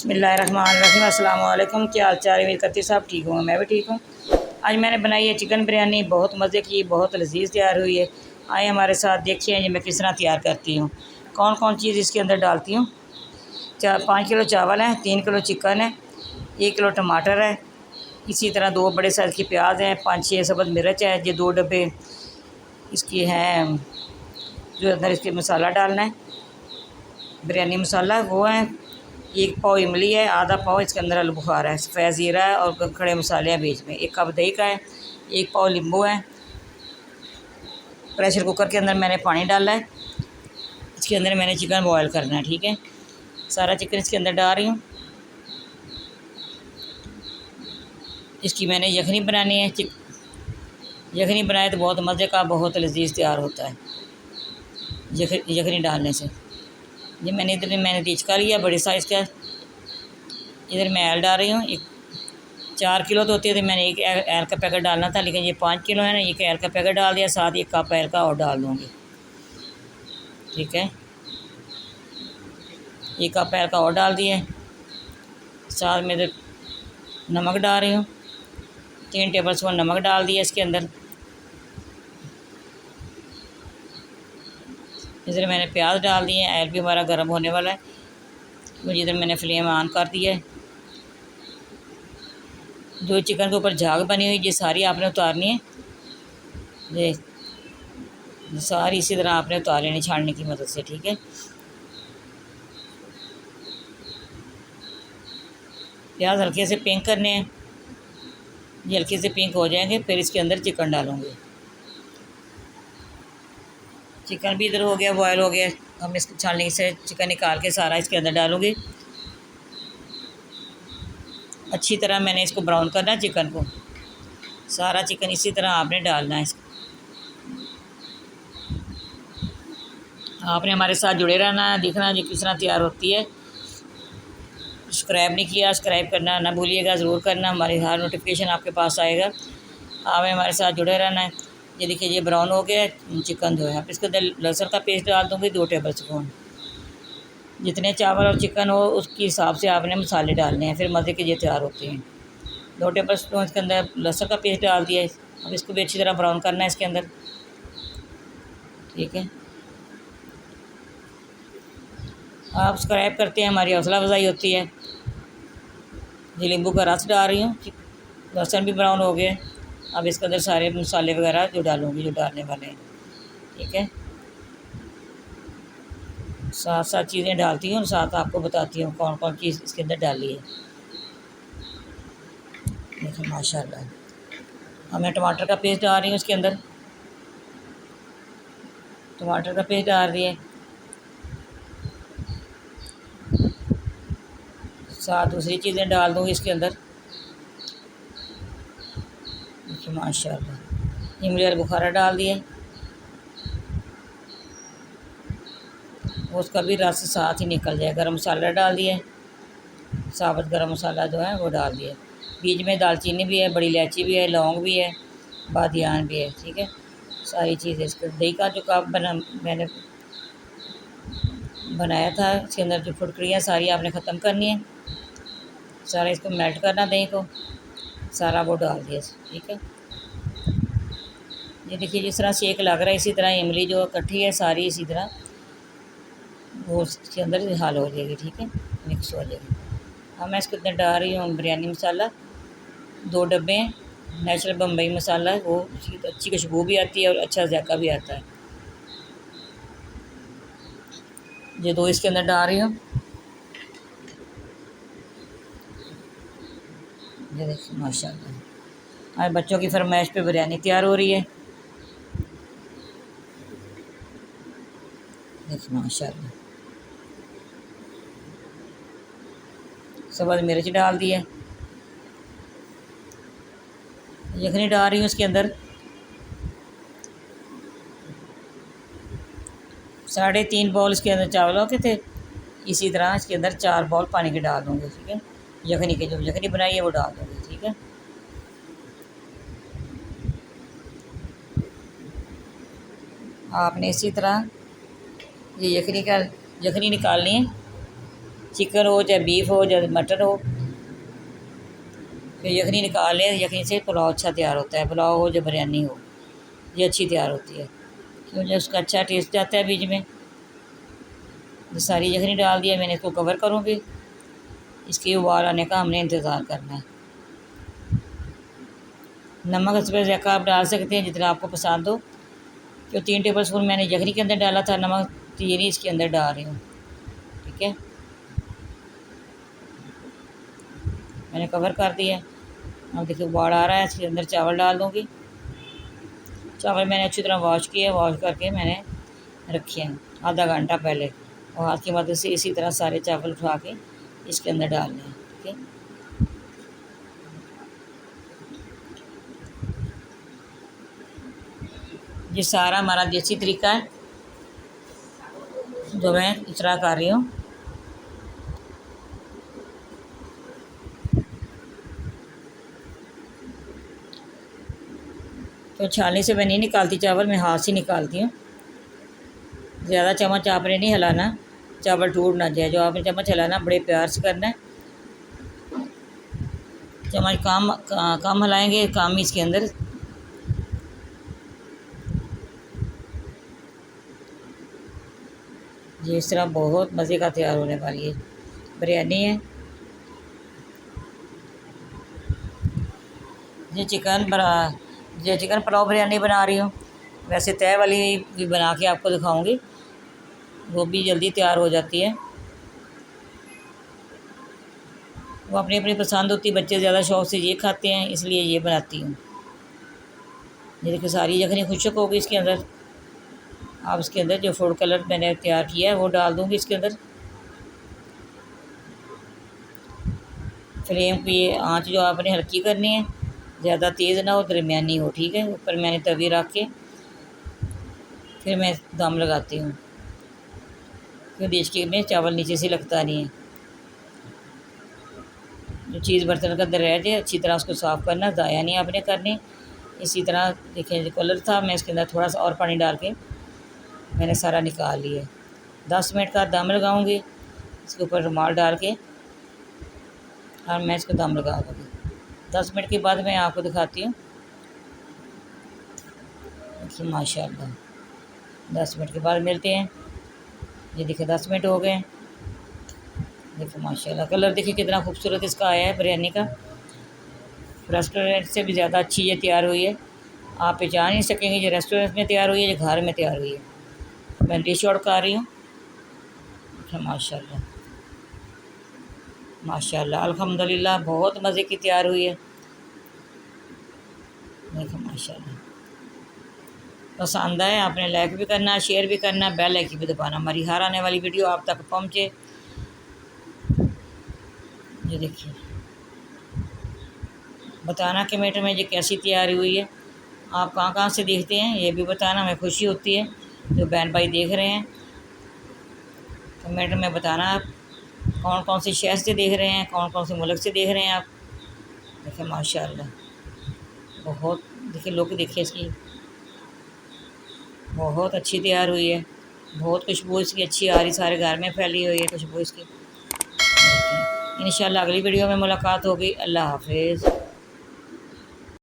बिस्मिल्लाहिर्रहमानिर्रहीम। अस्सलाम वालेकुम। क्या हाल चाल है? उम्मीद करती साहब ठीक होंगे, मैं भी ठीक हूँ। आज मैंने बनाई है चिकन बिरयानी, बहुत मज़े की, बहुत लजीज तैयार हुई है। आए हमारे साथ देखिए ये मैं किस तरह तैयार करती हूँ, कौन कौन चीज़ इसके अंदर डालती हूँ। 5 किलो चावल हैं, 3 किलो चिकन है, 1 किलो टमाटर है, इसी तरह 2 बड़े साइज़ की प्याज हैं, 5-6 सब्ज़ मिर्च है, ये 2 डब्बे इसकी हैं जो अंदर इसके मसाला डालना है, बिरयानी मसाला वो है। 1 पाव इमली है, आधा पाव इसके अंदर आलू बुखारा है, सफ़ेद ज़ीरा है और खड़े मसाले हैं बीच में। 1 कप दही का है, 1 पाव नींबू है। प्रेशर कुकर के अंदर मैंने पानी डाला है, इसके अंदर मैंने चिकन बॉयल करना है। ठीक है, सारा चिकन इसके अंदर डाल रही हूँ। इसकी मैंने यखनी बनानी है। यखनी बनाए तो बहुत मज़े का, बहुत लजीज तैयार होता है यखनी डालने से। ये मैंने टिचका लिया बड़े साइज़ का, इधर मैं ऐल डाल रही हूँ। 4 किलो तो होती है तो मैंने 1 ऐल का पैकेट डालना था, लेकिन ये 5 किलो है ना, 1 ऐल का पैकेट डाल दिया, साथ 1 कप ऐल का और डाल दूँगी। ठीक है, 1 कप ऐल का और डाल दिए, साथ में इधर नमक डाल रही हूँ, 3 टेबल स्पून नमक डाल दिया इसके अंदर। इधर मैंने प्याज डाल दिए, ऐल भी हमारा गर्म होने वाला है, मुझे इधर मैंने फ्लेम ऑन कर दिया है। जो चिकन के ऊपर झाग बनी हुई ये सारी आपने उतारनी है, ये सारी इसी तरह आपने उतार लेनी छानने की मदद से। ठीक है, प्याज हल्के से पिंक करने हैं, ये हल्के से पिंक हो जाएंगे फिर इसके अंदर चिकन डालूँगी। चिकन भी इधर हो गया, बॉयल हो गया, हम इसको छाननी से चिकन निकाल के सारा इसके अंदर डालूँगी। अच्छी तरह मैंने इसको ब्राउन करना है चिकन को, सारा चिकन इसी तरह आपने डालना है। आपने हमारे साथ जुड़े रहना है, देखना ये किस तरह तैयार होती है। सब्सक्राइब नहीं किया, सब्सक्राइब करना ना भूलिएगा, ज़रूर करना, हमारी हर नोटिफिकेशन आपके पास आएगा। आपने हमारे साथ जुड़े रहना है। ये देखिए ये ब्राउन हो गया चिकन जो है। अब इसके अंदर लहसुन का पेस्ट डाल दूँगी 2 टेबल स्पून। जितने चावल और चिकन हो उसके हिसाब से आपने मसाले डालने हैं, फिर मज़े के ये तैयार होते हैं। 2 टेबल स्पून इसके अंदर लहसुन का पेस्ट डाल दिया है। अब इसको भी अच्छी तरह ब्राउन करना है इसके अंदर। ठीक है, आप सब्सक्राइब करते हैं, हमारी हौसला अफजाई होती है। ये नींबू का रस डाल रही हूँ, लहसुन भी ब्राउन हो गए। अब इसके अंदर सारे मसाले वगैरह जो डालूँगी, जो डालने वाले हैं। ठीक है, साथ साथ चीज़ें डालती हूँ, साथ आपको बताती हूँ कौन कौन चीज़ इसके अंदर डाली है। देखिए माशाल्लाह, अब मैं टमाटर का पेस्ट डाल रही हूँ इसके अंदर, टमाटर का पेस्ट डाल रही है, साथ दूसरी चीज़ें डाल दूँगी इसके अंदर। देखिए माशाल्लाह, इमली और बुखारा डाल दिए, उसका भी रस साथ ही निकल जाए। गरम मसाला डाल दिए, साबुत गरम मसाला जो है वो डाल दिए। बीच में दालचीनी भी है, बड़ी इलायची भी है, लौंग भी है, बादियान भी है। ठीक है, सारी चीज़ें इसके दही का जो कप मैंने बनाया था, इसके अंदर जो फुटकड़ियाँ सारी आपने ख़त्म करनी है, सारा इसको मेल्ट करना, दही को सारा वो डाल दिया। ठीक है, ये देखिए जिस तरह सेक लग रहा है इसी तरह इमली जो इकट्ठी है सारी इसी तरह वो इसके अंदर हाल हो जाएगी। ठीक है, मिक्स हो जाएगी। अब मैं इसके अंदर डाल रही हूँ बिरयानी मसाला, 2 डब्बे हैं, नेचुरल बम्बई मसाला, वो उसकी अच्छी खुशबू भी आती है और अच्छा जायका भी आता है। ये 2 इसके अंदर डाल रही हूँ। ये देखिए माशाल्लाह, आज बच्चों की फरमाइश पे बिरयानी तैयार हो रही है। देखिए माशाल्लाह, सब्ज़ मिर्च डाल दी है, यखनी डाल रही हूँ इसके अंदर। 3.5 बाउल इसके अंदर चावलों के थे, इसी तरह इसके अंदर 4 बाउल पानी के डाल दूँगी। ठीक है, यखनी के जो यखनी बनाई है वो डाल दूँगी। ठीक है, आपने इसी तरह ये यखनी निकालनी है, चिकन हो चाहे बीफ हो चाहे मटन हो। फिर यखनी निकाल लें, यखनी से पुलाव अच्छा तैयार होता है, पुलाव हो या बिरयानी हो, ये अच्छी तैयार होती है क्योंकि उसका अच्छा टेस्ट आता है। बीच में ये सारी यखनी डाल दिया मैंने, इसको कवर करूँगी। इसके उबाल आने का हमने इंतज़ार करना है। नमक इसमें ज़ायका आप डाल सकते हैं जितना आपको पसंद हो। तो 3 टेबल स्पून मैंने यखनी के अंदर डाला था नमक, 3 ही इसके अंदर डाल रही हूँ। ठीक है, मैंने कवर कर दिया। अब देखिए उबाल आ रहा है, इसके अंदर चावल डाल दूँगी। चावल मैंने अच्छी तरह वॉश किए, वॉश करके मैंने रखे हैं आधा घंटा पहले, और हाथ की मदद से इसी तरह सारे चावल उठा के इसके अंदर डालने हैं। ठीक है, ये सारा हमारा देसी तरीका है जो मैं इस तरह कर रही हूँ। तो छाननी से मैं नहीं निकालती चावल, मैं हाथ से निकालती हूँ। ज़्यादा चम्मच आपने नहीं हिलाना, चावल टूट ना जाए। जो आपने चम्मच हिलाना बड़े प्यार से करना है। चम्मच कम हिलाएंगे काम इसके अंदर ये इस तरह बहुत मज़े का तैयार होने वाली है बिरयानी है। ये चिकन पुलाव बिरयानी बना रही हूँ। वैसे तय वाली भी बना के आपको दिखाऊंगी, वो भी जल्दी तैयार हो जाती है। वो अपनी अपनी पसंद होती है, बच्चे ज़्यादा शौक़ से ये खाते हैं इसलिए ये बनाती हूँ। ये देखिए सारी यखनी खुशक होगी इसके अंदर। अब इसके अंदर जो फूड कलर मैंने तैयार किया है वो डाल दूँगी इसके अंदर। फ्लेम की आंच जो आपने हल्की करनी है, ज़्यादा तेज़ ना हो, दरमियानी हो। ठीक है, ऊपर मैंने तवी रख के फिर मैं दम लगाती हूँ, फिर देशके में चावल नीचे से लगता नहीं है। जो चीज़ बर्तन के अंदर रह जाए अच्छी तरह उसको साफ़ करना, ज़ाया नहीं आपने करनी। इसी तरह देखिए जो कलर था मैं इसके अंदर थोड़ा सा और पानी डाल के मैंने सारा निकाल लिया। 10 मिनट का दम लगाऊंगी इसके ऊपर रुमाल डाल के, और मैं इसको दम लगा दूँगी। 10 मिनट के बाद मैं आपको दिखाती हूँ। देखिए माशाल्लाह 10 मिनट के बाद मिलते हैं। ये देखिए 10 मिनट हो गए। देखो माशाल्लाह कलर देखिए कितना खूबसूरत इसका आया है बिरयानी का। रेस्टोरेंट से भी ज़्यादा अच्छी ये तैयार हुई है। आप पहचान नहीं सकेंगे ये रेस्टोरेंट में तैयार हुई है या घर में तैयार हुई है। मैं डिश आउट कर रही हूँ। माशाल्लाह माशाल्लाह अल्हम्दुलिल्लाह बहुत मज़े की तैयार हुई है। देखो माशाल्लाह पसंद आए आपने लाइक भी करना, शेयर भी करना, बेल आइकन भी दबाना, हमारी हर आने वाली वीडियो आप तक पहुँचे। ये देखिए बताना कमेंट में ये कैसी तैयारी हुई है। आप कहाँ कहाँ से देखते हैं ये भी बताना, हमें खुशी होती है जो बहन भाई देख रहे हैं। कमेंट में बताना आप कौन कौन से शहर से देख रहे हैं, कौन कौन से मुल्क से देख रहे हैं आप। देखिए माशाल्लाह बहुत, देखिए लोग देखिए इसकी बहुत अच्छी तैयार हुई है। बहुत खुशबू इसकी अच्छी आ रही, सारे घर में फैली हुई है खुशबू इसकी। इंशाल्लाह अगली वीडियो में मुलाकात होगी। अल्लाह हाफिज़।